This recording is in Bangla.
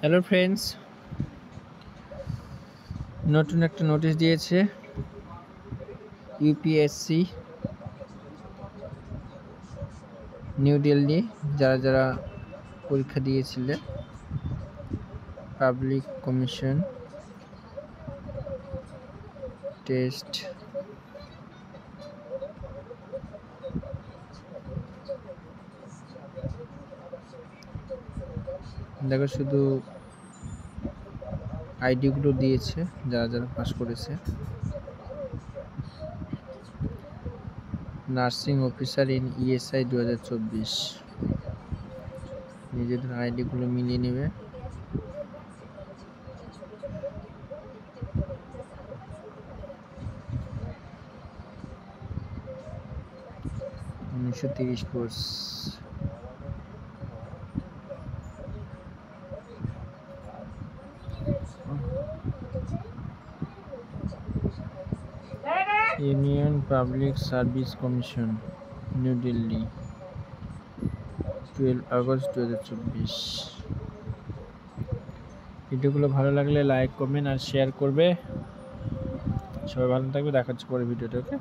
হ্যালো ফ্রেন্ডস, নতুন একটা নোটিশ দিয়েছে ইউপিএসসি নিউ দিল্লি। যারা পরীক্ষা দিয়েছিলেন পাবলিক কমিশন টেস্ট দেখো, শুধু আইডিগুলো দিয়েছে যারা পাস করেছে। নার্সিং অফিসার ইন ইএসআই 2024, নিজেদের আইডিগুলো মিলিয়ে নেবে। $1930 course. Union public service commission, new Delhi, 12 August 2024। ভিডিওগুলো ভালো লাগলে লাইক, কমেন্ট আর শেয়ার করবে। সবাই ভালো থাকবে, দেখা হচ্ছে পরের ভিডিওতে। ওকে।